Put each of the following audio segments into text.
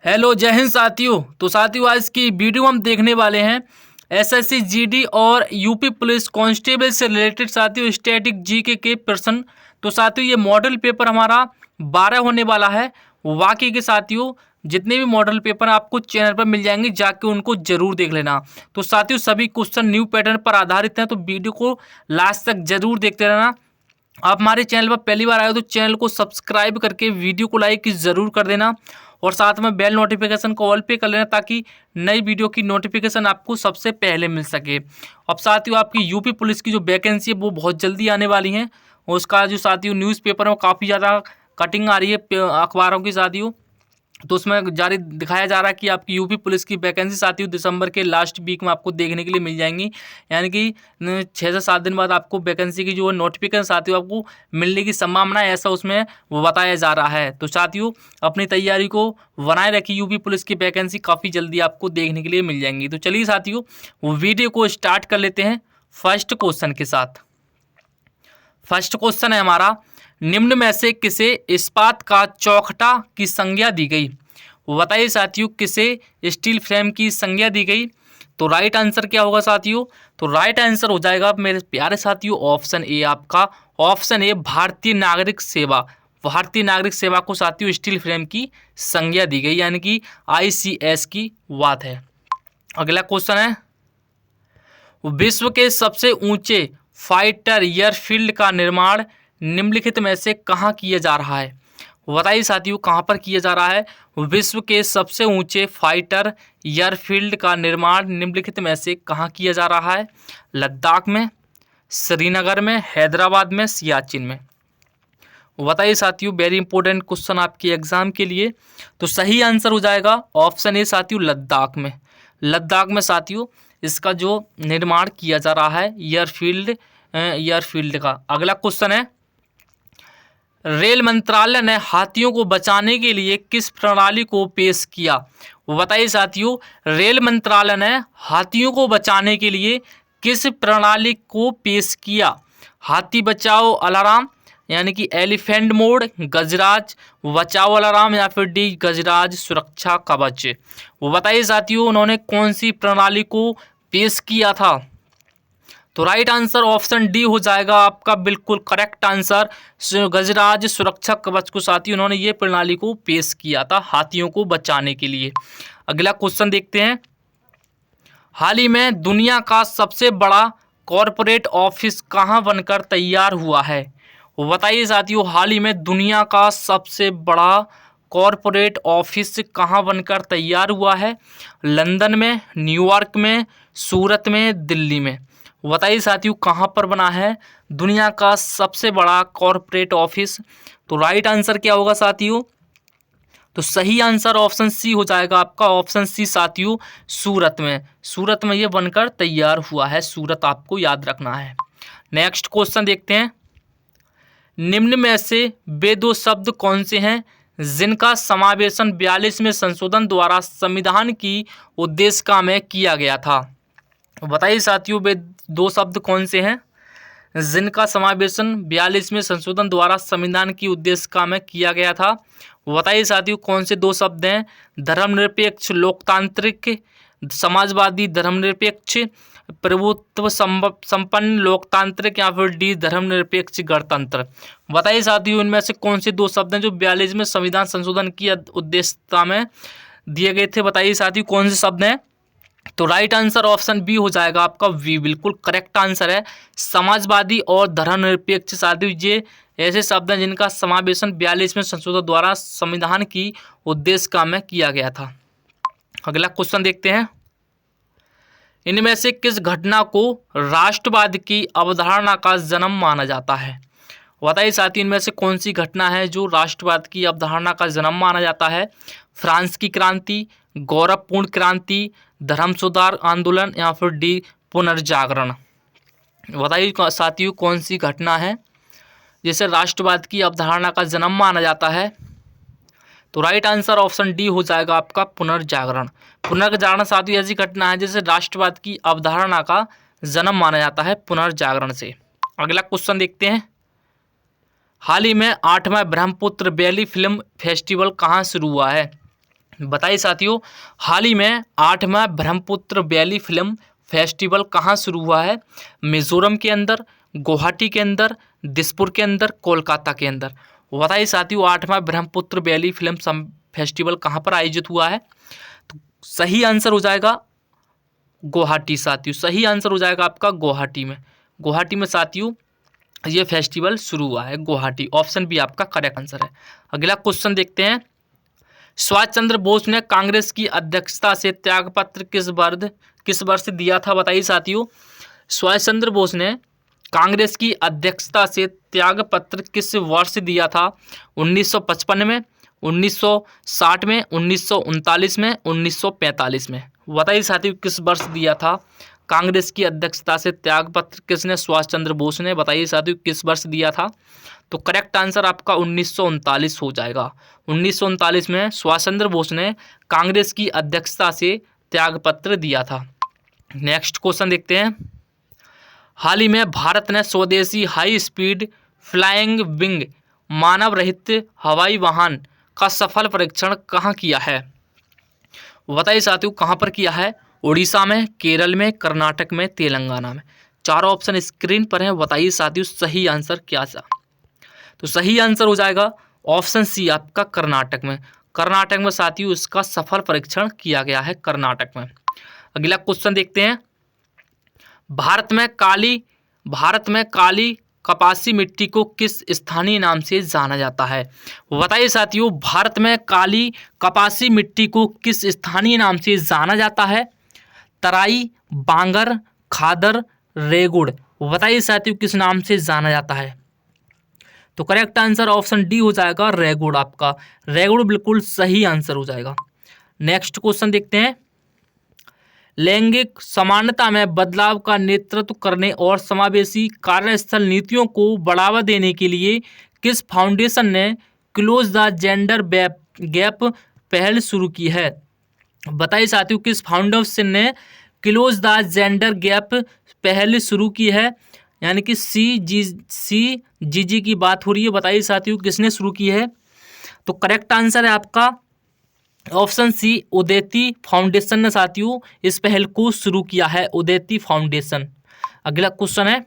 Hello जय हिंद साथियों। तो साथियों आज की वीडियो हम देखने वाले हैं एसएससी जीडी और यूपी पुलिस कांस्टेबल से रिलेटेड साथियों स्टैटिक जीके के प्रश्न। तो साथियों ये मॉडल पेपर हमारा 12 होने वाला है। बाकी के साथियों जितने भी मॉडल पेपर आपको चैनल पर मिल जाएंगे, जाके उनको जरूर देख लेना। तो साथियों सभी क्वेश्चन न्यू पैटर्न पर आधारित हैं, तो वीडियो को लास्ट तक जरूर देखते रहना। आप हमारे चैनल पर पहली बार आए हो तो चैनल को सब्सक्राइब करके वीडियो को लाइक ज़रूर कर देना और साथ में बेल नोटिफिकेशन को ऑल पे कर लेना, ताकि नई वीडियो की नोटिफिकेशन आपको सबसे पहले मिल सके। अब साथियों आपकी यूपी पुलिस की जो वैकेंसी है वो बहुत जल्दी आने वाली है और उसका जो साथियों न्यूज़पेपर है वो काफ़ी ज़्यादा कटिंग आ रही है अखबारों की साथियों। तो उसमें जारी दिखाया जा रहा है कि आपकी यूपी पुलिस की वैकेंसी साथियों दिसंबर के लास्ट वीक में आपको देखने के लिए मिल जाएंगी। यानी कि 6 से 7 दिन बाद आपको वैकेंसी की जो नोटिफिकेशन साथियों आपको मिलने की संभावना है, ऐसा उसमें वो बताया जा रहा है। तो साथियों अपनी तैयारी को बनाए रखिए, यूपी पुलिस की वैकेंसी काफ़ी जल्दी आपको देखने के लिए मिल जाएंगी। तो चलिए साथियों वो वीडियो को स्टार्ट कर लेते हैं फर्स्ट क्वेश्चन के साथ। फर्स्ट क्वेश्चन है हमारा, निम्न में से किसे इस्पात का चौखटा की संज्ञा दी गई? बताइए साथियों किसे स्टील फ्रेम की संज्ञा दी गई? तो राइट आंसर क्या होगा साथियों? तो राइट आंसर हो जाएगा मेरे प्यारे साथियों ऑप्शन ए, आपका ऑप्शन ए भारतीय नागरिक सेवा। भारतीय नागरिक सेवा को साथियों स्टील फ्रेम की संज्ञा दी गई, यानी कि आईसीएस की बात है। अगला क्वेश्चन है, विश्व के सबसे ऊंचे फाइटर एयरफील्ड का निर्माण निम्नलिखित में से कहाँ किया जा रहा है? बताइए साथियों कहाँ पर किया जा रहा है? विश्व के सबसे ऊंचे फाइटर एयरफील्ड का निर्माण निम्नलिखित में से कहाँ किया जा रहा है? लद्दाख में, श्रीनगर में, हैदराबाद में, सियाचिन में। बताइए साथियों वेरी इंपॉर्टेंट क्वेश्चन आपके एग्जाम के लिए। तो सही आंसर हो जाएगा ऑप्शन ए साथियों लद्दाख में। लद्दाख में साथियों इसका जो निर्माण किया जा रहा है एयरफील्ड का। अगला क्वेश्चन है, रेल मंत्रालय ने हाथियों को बचाने के लिए किस प्रणाली को पेश किया? बताइए साथियों रेल मंत्रालय ने हाथियों को बचाने के लिए किस प्रणाली को पेश किया? हाथी बचाओ अलार्म, यानी कि एलिफेंट मोड, गजराज बचाओ अलार्म, या फिर डी गजराज सुरक्षा कवच। वो बताइए साथियों उन्होंने कौन सी प्रणाली को पेश किया था? तो राइट आंसर ऑप्शन डी हो जाएगा आपका बिल्कुल करेक्ट आंसर। गजराज सुरक्षा कवच को साथियों उन्होंने ये प्रणाली को पेश किया था हाथियों को बचाने के लिए। अगला क्वेश्चन देखते हैं, हाल ही में दुनिया का सबसे बड़ा कॉरपोरेट ऑफिस कहाँ बनकर तैयार हुआ है? वो बताइए साथियों हाल ही में दुनिया का सबसे बड़ा कॉरपोरेट ऑफिस कहाँ बनकर तैयार हुआ है? लंदन में, न्यूयॉर्क में, सूरत में, दिल्ली में। बताइए साथियों कहाँ पर बना है दुनिया का सबसे बड़ा कॉरपोरेट ऑफिस? तो राइट आंसर क्या होगा साथियों? तो सही आंसर ऑप्शन सी हो जाएगा आपका, ऑप्शन सी साथियों सूरत में। सूरत में ये बनकर तैयार हुआ है, सूरत आपको याद रखना है। नेक्स्ट क्वेश्चन देखते हैं, निम्न में से वे दो शब्द कौन से हैं जिनका समावेशन 42वें संशोधन द्वारा संविधान की उद्देशिका में किया गया था? बताइए साथियों वे दो शब्द कौन से हैं जिनका समावेशन 42वें संशोधन द्वारा संविधान की उद्देशिका में किया गया था? बताइए साथियों कौन से दो शब्द हैं? धर्मनिरपेक्ष लोकतांत्रिक समाजवादी, धर्मनिरपेक्ष प्रभुत्व संपन्न लोकतांत्रिक, या फिर डी धर्मनिरपेक्ष गणतंत्र। बताइए साथियों इनमें से कौन से दो शब्द हैं जो 42वें संविधान संशोधन की उद्देशिका में दिए गए थे? बताइए साथियों कौन से शब्द हैं? तो राइट आंसर ऑप्शन बी हो जाएगा आपका, वी बिल्कुल करेक्ट आंसर है। समाजवादी और धर्मनिरपेक्ष साथियों ये ऐसे शब्द हैं जिनका समावेशन 42वें संशोधन द्वारा संविधान की उद्देशिका में किया गया था। अगला क्वेश्चन देखते हैं, इनमें से किस घटना को राष्ट्रवाद की अवधारणा का जन्म माना जाता है? बताइए साथियों इनमें से कौन सी घटना है जो राष्ट्रवाद की अवधारणा का जन्म माना जाता है? फ्रांस की क्रांति, गौरवपूर्ण क्रांति, धर्म सुधार आंदोलन, या फिर डी पुनर्जागरण। बताइए साथियों कौन सी घटना है जिसे राष्ट्रवाद की अवधारणा का जन्म माना जाता है? तो राइट आंसर ऑप्शन डी हो जाएगा आपका पुनर्जागरण। पुनर्जागरण साथियों ऐसी घटना है जिसे राष्ट्रवाद की अवधारणा का जन्म माना जाता है पुनर्जागरण से। अगला क्वेश्चन देखते हैं, हाल ही में 8वां ब्रह्मपुत्र वैली फिल्म फेस्टिवल कहाँ शुरू हुआ है? बताइए साथियों, हाल ही में 8वां ब्रह्मपुत्र वैली फिल्म फेस्टिवल कहाँ शुरू हुआ है? मिजोरम के अंदर, गुवाहाटी के अंदर, दिसपुर के अंदर, कोलकाता के अंदर। बताइए साथियों, 8वां ब्रह्मपुत्र वैली फिल्म फेस्टिवल कहाँ पर आयोजित हुआ है? तो सही आंसर हो जाएगा गुवाहाटी साथियों, सही आंसर हो जाएगा आपका गुवाहाटी में। गुवाहाटी में साथियों ये फेस्टिवल शुरू हुआ है, गुवाहाटी। ऑप्शन बी आपका करेक्ट आंसर है। अगला क्वेश्चन देखते हैं, सुभाष चंद्र बोस ने कांग्रेस की अध्यक्षता से त्यागपत्र किस वर्ष दिया था? बताइए साथियों, सुभाष चंद्र बोस ने कांग्रेस की अध्यक्षता से त्यागपत्र किस वर्ष दिया था? 1955 में, 1960 में, 1939 में, 1945 में। बताइए साथियों किस वर्ष दिया था कांग्रेस की अध्यक्षता से त्यागपत्र? किसने? सुभाष चंद्र बोस ने। बताइए साथियों किस वर्ष दिया था? तो करेक्ट आंसर आपका 1939 हो जाएगा। 1939 में सुभाष चंद्र बोस ने कांग्रेस की अध्यक्षता से त्यागपत्र दिया था। नेक्स्ट क्वेश्चन देखते हैं, हाल ही में भारत ने स्वदेशी हाई स्पीड फ्लाइंग विंग मानव रहित हवाई वाहन का सफल परीक्षण कहाँ किया है? बताइए साथियों कहाँ पर किया है? उड़ीसा में, केरल में, कर्नाटक में, तेलंगाना में। चारों ऑप्शन स्क्रीन पर हैं। बताइए साथियों सही आंसर क्या था? तो सही आंसर हो जाएगा ऑप्शन सी आपका कर्नाटक में। कर्नाटक में साथियों इसका सफल परीक्षण किया गया है, कर्नाटक में। अगला क्वेश्चन देखते हैं, भारत में काली कपासी मिट्टी को किस स्थानीय नाम से जाना जाता है? बताइए साथियों, भारत में काली कपासी मिट्टी को किस स्थानीय नाम से जाना जाता है? तराई, बांगर, खादर, रेगुड़। बताइए साथियों किस नाम से जाना जाता है? तो करेक्ट आंसर ऑप्शन डी हो जाएगा, रेगुड़। आपका रेगुड़ बिल्कुल सही आंसर हो जाएगा। नेक्स्ट क्वेश्चन देखते हैं, लैंगिक समानता में बदलाव का नेतृत्व करने और समावेशी कार्यस्थल नीतियों को बढ़ावा देने के लिए किस फाउंडेशन ने क्लोज द जेंडर गैप पहल शुरू की है? बताइए साथियों किस फाउंडेशन ने क्लोज द जेंडर गैप पहल शुरू की है? यानी कि CGG की बात हो रही है। बताइए साथियों किसने शुरू की है? तो करेक्ट आंसर है आपका ऑप्शन सी, उदयती फाउंडेशन ने साथियों इस पहल को शुरू किया है, उदयती फाउंडेशन। अगला क्वेश्चन है,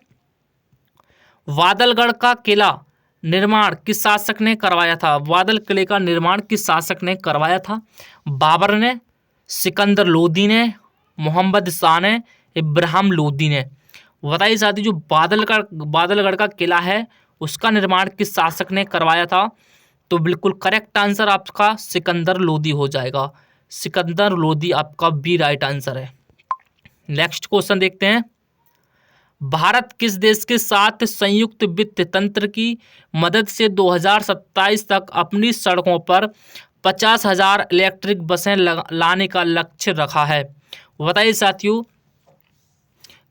वादलगढ़ का किला निर्माण किस शासक ने करवाया था? वादल किले का निर्माण किस शासक ने करवाया था? बाबर ने, सिकंदर लोदी ने, मोहम्मद शाह ने, इब्राहिम लोदी ने। बताइए साथियों जो बादलगढ़ का किला है उसका निर्माण किस शासक ने करवाया था? तो बिल्कुल करेक्ट आंसर आपका सिकंदर लोदी हो जाएगा। सिकंदर लोदी आपका बी राइट आंसर है। नेक्स्ट क्वेश्चन देखते हैं, भारत किस देश के साथ संयुक्त वित्त तंत्र की मदद से 2027 तक अपनी सड़कों पर 50,000 इलेक्ट्रिक बसें लाने का लक्ष्य रखा है? बताइए साथियों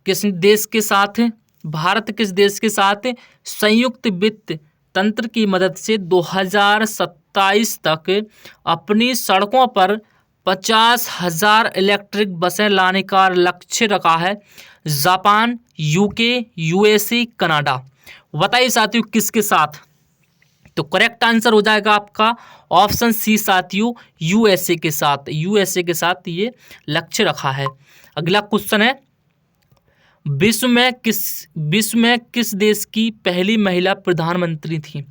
किस देश के साथ, भारत किस देश के साथ संयुक्त वित्त तंत्र की मदद से 2027 तक अपनी सड़कों पर 50,000 इलेक्ट्रिक बसें लाने का लक्ष्य रखा है? Japan, UK, USA, Canada. बताइए साथियों किसके साथ? तो करेक्ट आंसर हो जाएगा आपका ऑप्शन सी साथियों, यूएसए के साथ। यूएसए के साथ ये लक्ष्य रखा है। अगला क्वेश्चन है, विश्व में किस देश की पहली महिला प्रधानमंत्री थी?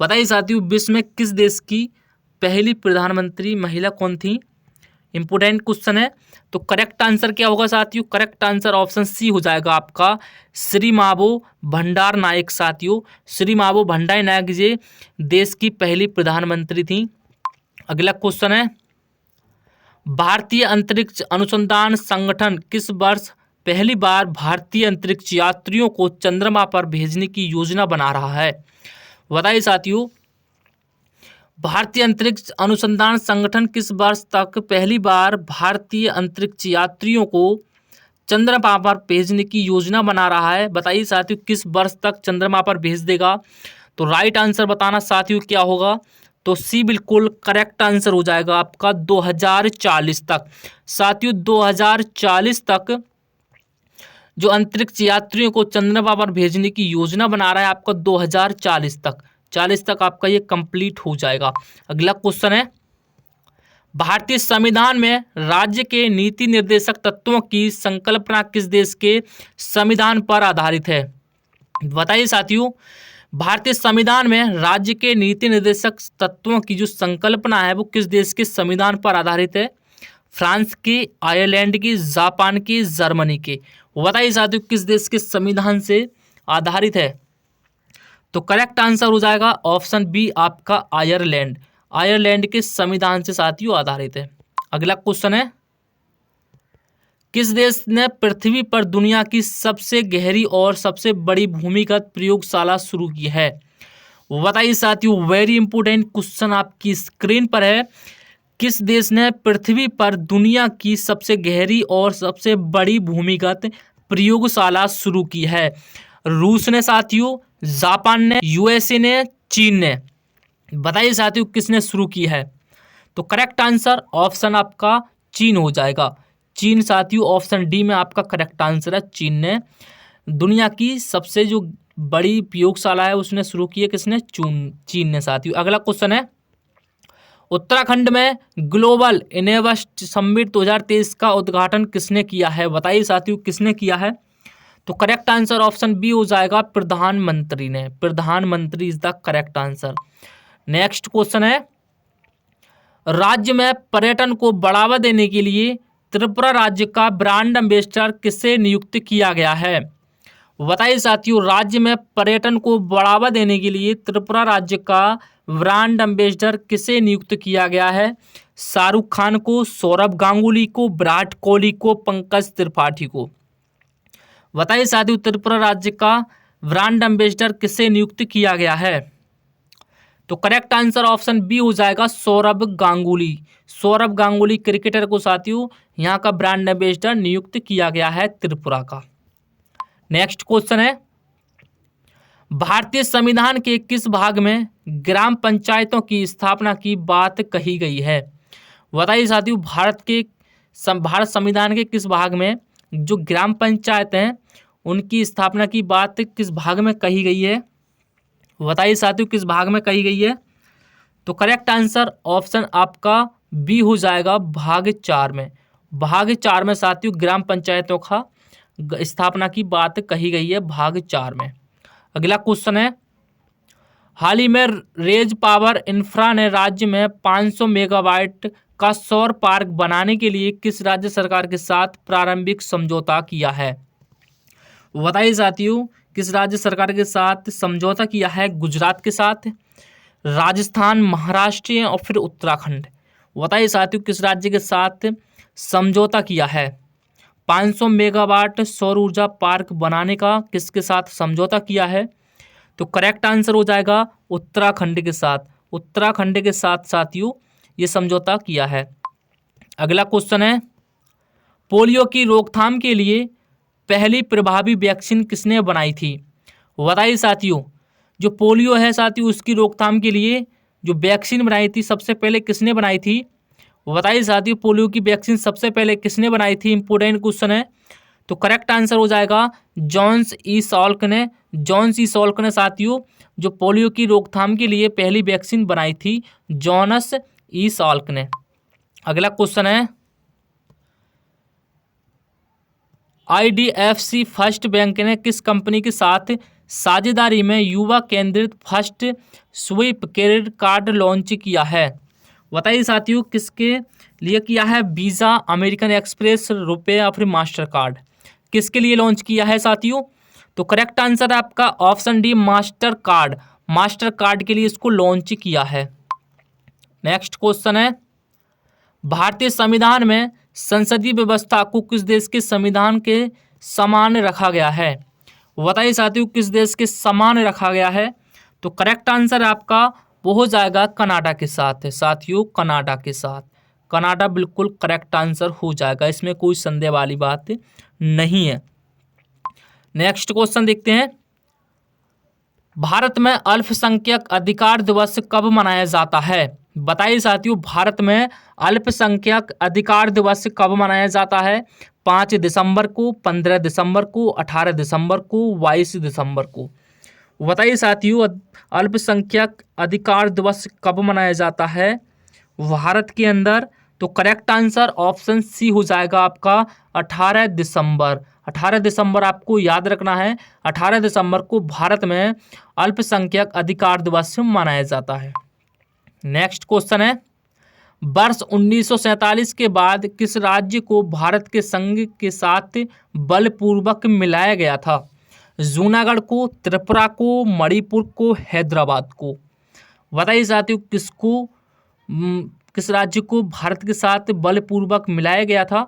बताइए साथियों विश्व में किस देश की पहली प्रधानमंत्री महिला कौन थी? इंपोर्टेंट क्वेश्चन है। तो करेक्ट आंसर क्या होगा साथियों? करेक्ट आंसर ऑप्शन सी हो जाएगा आपका श्रीमावो भंडार नायक। साथियों श्रीमावो भंडार नायक जी देश की पहली प्रधानमंत्री थी। अगला क्वेश्चन है, भारतीय अंतरिक्ष अनुसंधान संगठन किस वर्ष पहली बार भारतीय अंतरिक्ष यात्रियों को चंद्रमा पर भेजने की योजना बना रहा है? बताइए साथियों भारतीय अंतरिक्ष अनुसंधान संगठन किस वर्ष तक पहली बार भारतीय अंतरिक्ष यात्रियों को चंद्रमा पर भेजने की योजना बना रहा है? बताइए साथियों किस वर्ष तक चंद्रमा पर भेज देगा? तो राइट आंसर बताना साथियों क्या होगा? तो सी बिल्कुल करेक्ट आंसर हो जाएगा आपका 2040 तक। साथियों 2040 तक जो अंतरिक्ष यात्रियों को चंद्रमा पर भेजने की योजना बना रहा है आपका 2040 तक आपका ये कंप्लीट हो जाएगा। अगला क्वेश्चन है, भारतीय संविधान में राज्य के नीति निर्देशक तत्वों की संकल्पना किस देश के संविधान पर आधारित है? बताइए साथियों, भारतीय संविधान में राज्य के नीति निर्देशक तत्वों की जो संकल्पना है वो किस देश के संविधान पर आधारित है? फ्रांस की, आयरलैंड की, जापान की, जर्मनी की। बताइए साथियों किस देश के संविधान से आधारित है? तो करेक्ट आंसर हो जाएगा ऑप्शन बी आपका आयरलैंड। आयरलैंड के संविधान से साथियों आधारित है। अगला क्वेश्चन है, किस देश ने पृथ्वी पर दुनिया की सबसे गहरी और सबसे बड़ी भूमिगत प्रयोगशाला शुरू की है? बताइए साथियों, वेरी इंपोर्टेंट क्वेश्चन आपकी स्क्रीन पर है। किस देश ने पृथ्वी पर दुनिया की सबसे गहरी और सबसे बड़ी भूमिगत प्रयोगशाला शुरू की है? रूस ने साथियों, जापान ने, यूएसए ने, चीन ने। बताइए साथियों किसने शुरू की है? तो करेक्ट आंसर ऑप्शन आपका चीन हो जाएगा। चीन साथियों, ऑप्शन डी में आपका करेक्ट आंसर है। चीन ने दुनिया की सबसे जो बड़ी प्रयोगशाला है उसने शुरू की है। किसने? चीन ने साथियों। अगला क्वेश्चन है, उत्तराखंड में ग्लोबल इनोवेशन समिट 2023 का उद्घाटन किसने किया है? बताइए साथियों किसने किया है? तो करेक्ट आंसर ऑप्शन बी हो जाएगा, प्रधानमंत्री ने। प्रधानमंत्री is the correct answer. Next question है, राज्य में पर्यटन को बढ़ावा देने के लिए त्रिपुरा राज्य का ब्रांड एम्बेसडर किसे नियुक्त किया गया है? बताइए साथियों, राज्य में पर्यटन को बढ़ावा देने के लिए त्रिपुरा राज्य का ब्रांड एम्बेसडर किसे नियुक्त किया गया है? शाहरुख खान को, सौरभ गांगुली को, विराट कोहली को, पंकज त्रिपाठी को। बताइए साथियों, त्रिपुरा राज्य का ब्रांड एम्बेसडर किसे नियुक्त किया गया है? तो करेक्ट आंसर ऑप्शन बी हो जाएगा, सौरभ गांगुली। सौरभ गांगुली क्रिकेटर को साथियों यहाँ का ब्रांड एम्बेसडर नियुक्त किया गया है त्रिपुरा का। नेक्स्ट क्वेश्चन है, भारतीय संविधान के किस भाग में ग्राम पंचायतों की स्थापना की बात कही गई है? बताइए साथियों, भारत संविधान के किस भाग में जो ग्राम पंचायत हैं उनकी स्थापना की बात किस भाग में कही गई है? बताइए साथियों किस भाग में कही गई है? तो करेक्ट आंसर ऑप्शन आपका बी हो जाएगा, भाग 4 में। भाग 4 में साथियों ग्राम पंचायतों का स्थापना की बात कही गई है, भाग 4 में। अगला क्वेश्चन है, हाल ही में रेज पावर इंफ्रा ने राज्य में 500 मेगावाट का सौर पार्क बनाने के लिए किस राज्य सरकार के साथ प्रारंभिक समझौता किया है? बताइए साथियों किस राज्य सरकार के साथ समझौता किया है? गुजरात के साथ, राजस्थान, महाराष्ट्र और फिर उत्तराखंड। बताइए साथियों किस राज्य के साथ समझौता किया है? 500 मेगावाट सौर ऊर्जा पार्क बनाने का किसके साथ समझौता किया है? तो करेक्ट आंसर हो जाएगा उत्तराखंड के साथ। उत्तराखंड के साथ साथियों ये समझौता किया है। अगला क्वेश्चन है, पोलियो की रोकथाम के लिए पहली प्रभावी वैक्सीन किसने बनाई थी? बताइए साथियों, जो पोलियो है साथियों उसकी रोकथाम के लिए जो वैक्सीन बनाई थी सबसे पहले किसने बनाई थी? बताइए साथियों, पोलियो की वैक्सीन सबसे पहले किसने बनाई थी? इंपोर्टेंट क्वेश्चन है। तो करेक्ट आंसर हो जाएगा जॉन्स ई सॉल्क ने। जॉन्स ई सॉल्क ने साथियों जो पोलियो की रोकथाम के लिए पहली वैक्सीन बनाई थी, जॉनस ई सॉल्क ने। अगला क्वेश्चन है, IDFC फर्स्ट बैंक ने किस कंपनी के साथ साझेदारी में युवा केंद्रित first swipe credit card launch किया है? बताइए साथियों किसके लिए किया है? वीज़ा, अमेरिकन एक्सप्रेस, रुपए या फिर मास्टर कार्ड। किसके लिए लॉन्च किया है साथियों? तो करेक्ट आंसर है आपका option D, master card. Master card के लिए इसको लॉन्च किया है। नेक्स्ट क्वेश्चन है, भारतीय संविधान में संसदीय व्यवस्था को किस देश के संविधान के समान रखा गया है? बताइए साथियों किस देश के समान रखा गया है? तो करेक्ट आंसर आपका वो हो जाएगा कनाडा के साथ है साथियों, कनाडा के साथ। कनाडा बिल्कुल करेक्ट आंसर हो जाएगा, इसमें कोई संदेह वाली बात नहीं है। नेक्स्ट क्वेश्चन देखते हैं, भारत में अल्पसंख्यक अधिकार दिवस कब मनाया जाता है? बताइए साथियों, भारत में अल्पसंख्यक अधिकार दिवस कब मनाया जाता है? 5 दिसंबर को, 15 दिसंबर को, 18 दिसंबर को, 22 दिसंबर को। बताइए साथियों अल्पसंख्यक अधिकार दिवस कब मनाया जाता है भारत के अंदर? तो करेक्ट आंसर ऑप्शन सी हो जाएगा आपका 18 दिसंबर। 18 दिसंबर आपको याद रखना है, 18 दिसंबर को भारत में अल्पसंख्यक अधिकार दिवस मनाया जाता है। नेक्स्ट क्वेश्चन है, वर्ष 1947 के बाद किस राज्य को भारत के संघ के साथ बलपूर्वक मिलाया गया था? जूनागढ़ को, त्रिपुरा को, मणिपुर को, हैदराबाद को। बताइए साथियों किस राज्य को भारत के साथ बलपूर्वक मिलाया गया था?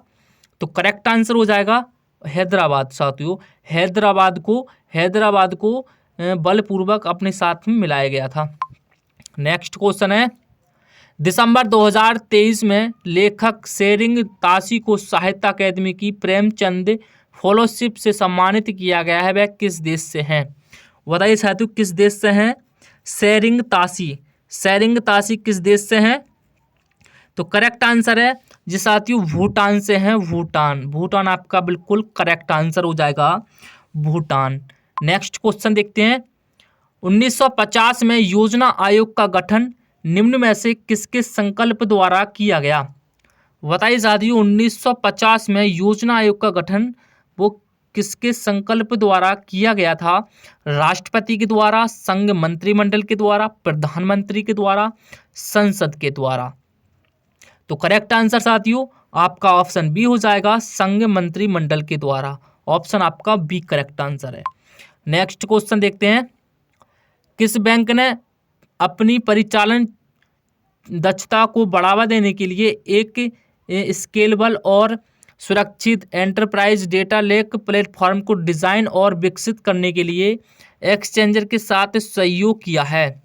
तो करेक्ट आंसर हो जाएगा हैदराबाद साथियों। हैदराबाद को बलपूर्वक अपने साथ में मिलाया गया था। नेक्स्ट क्वेश्चन है, दिसंबर 2023 में लेखक शेरिंग तासी को साहित्य अकादमी की प्रेमचंद फेलोशिप से सम्मानित किया गया है, वह किस देश से हैं? बताइए साथियों किस देश से हैं शेरिंग तासी किस देश से हैं? तो करेक्ट आंसर है जी साथियों भूटान से हैं। भूटान आपका बिल्कुल करेक्ट आंसर हो जाएगा, भूटान। नेक्स्ट क्वेश्चन देखते हैं, 1950 में योजना आयोग का गठन निम्न में से किसके संकल्प द्वारा किया गया? बताइए साथियों 1950 में योजना आयोग का गठन वो किसके संकल्प द्वारा किया गया था? राष्ट्रपति के द्वारा, संघ मंत्रिमंडल के द्वारा, प्रधानमंत्री के द्वारा, संसद के द्वारा। तो करेक्ट आंसर साथियों आपका ऑप्शन बी हो जाएगा, संघ मंत्रिमंडल के द्वारा। ऑप्शन आपका बी करेक्ट आंसर है। नेक्स्ट क्वेश्चन देखते हैं, किस बैंक ने अपनी परिचालन दक्षता को बढ़ावा देने के लिए एक स्केलेबल और सुरक्षित एंटरप्राइज डेटा लेक प्लेटफॉर्म को डिजाइन और विकसित करने के लिए एक्सचेंजर के साथ सहयोग किया है?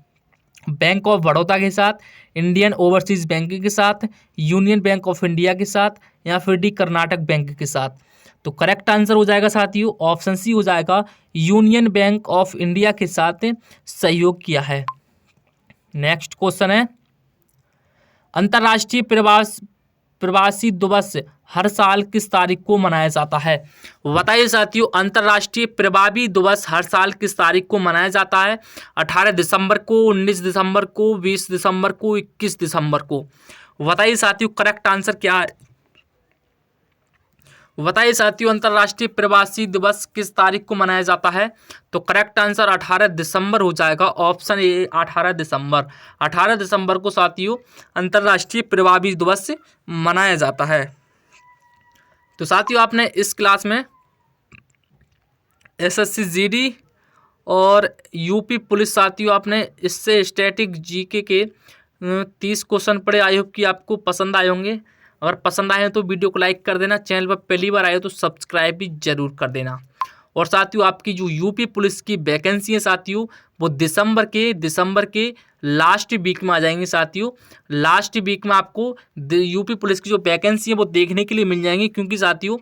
बैंक ऑफ बड़ौदा के साथ, इंडियन ओवरसीज बैंक के साथ, यूनियन बैंक ऑफ इंडिया के साथ, या फिर डी कर्नाटक बैंक के साथ। तो करेक्ट आंसर हो जाएगा साथियों ऑप्शन सी हो जाएगा, यूनियन बैंक ऑफ इंडिया के साथ सहयोग किया है। नेक्स्ट क्वेश्चन है, अंतर्राष्ट्रीय प्रवासी दिवस हर साल किस तारीख को मनाया जाता है? बताइए साथियों अंतर्राष्ट्रीय प्रवासी दिवस हर साल किस तारीख को मनाया जाता है? 18 दिसंबर को, 19 दिसंबर को, 20 दिसंबर को, 21 दिसंबर को। बताइए साथियों करेक्ट आंसर क्या है? बताइए साथियों अंतर्राष्ट्रीय प्रवासी दिवस किस तारीख को मनाया जाता है? तो करेक्ट आंसर 18 दिसंबर हो जाएगा, ऑप्शन ए 18 दिसंबर। 18 दिसंबर को साथियों अंतर्राष्ट्रीय प्रवासी दिवस मनाया जाता है। तो साथियों आपने इस क्लास में एसएससी जीडी और यूपी पुलिस साथियों आपने इससे स्टैटिक जीके के 30 क्वेश्चन पढ़े। आई होप कि आपको पसंद आए होंगे। अगर पसंद आए तो वीडियो को लाइक कर देना, चैनल पर पहली बार आए तो सब्सक्राइब भी जरूर कर देना। और साथियों आपकी जो यूपी पुलिस की वैकेंसी है साथियों वो दिसंबर के लास्ट वीक में आ जाएंगे साथियों। लास्ट वीक में आपको यूपी पुलिस की जो वैकेंसी है वो देखने के लिए मिल जाएंगी, क्योंकि साथियों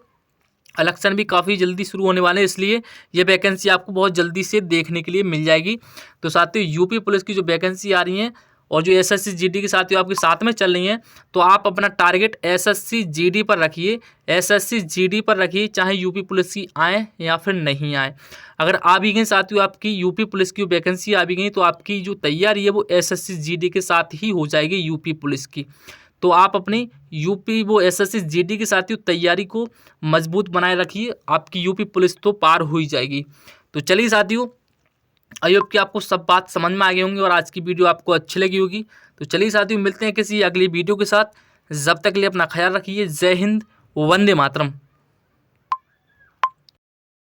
इलेक्शन भी काफ़ी जल्दी शुरू होने वाले हैं, इसलिए ये वैकेंसी आपको बहुत जल्दी से देखने के लिए मिल जाएगी। तो साथियों यूपी पुलिस की जो वैकेंसी आ रही हैं और जो एसएससी जीडी के साथियों आपके साथ में चल रही हैं, तो आप अपना टारगेट एसएससी जीडी पर रखिए। एसएससी जीडी पर रखिए, चाहे यूपी पुलिस की आए या फिर नहीं आए। अगर आ भी गई साथियों आपकी यूपी पुलिस की वैकेंसी आ भी गई तो आपकी जो तैयारी है वो एसएससी जीडी के साथ ही हो जाएगी यूपी पुलिस की। तो आप अपनी एसएससी जीडी के साथियों तैयारी को मजबूत बनाए रखिए, आपकी यूपी पुलिस तो पार हो ही जाएगी। तो चलिए साथियों आई होप कि आपको सब बात समझ में आ गई होंगी और आज की वीडियो आपको अच्छी लगी होगी। तो चलिए साथियों मिलते हैं किसी अगली वीडियो के साथ। जब तक के लिए अपना ख्याल रखिए। जय हिंद, वंदे मातरम।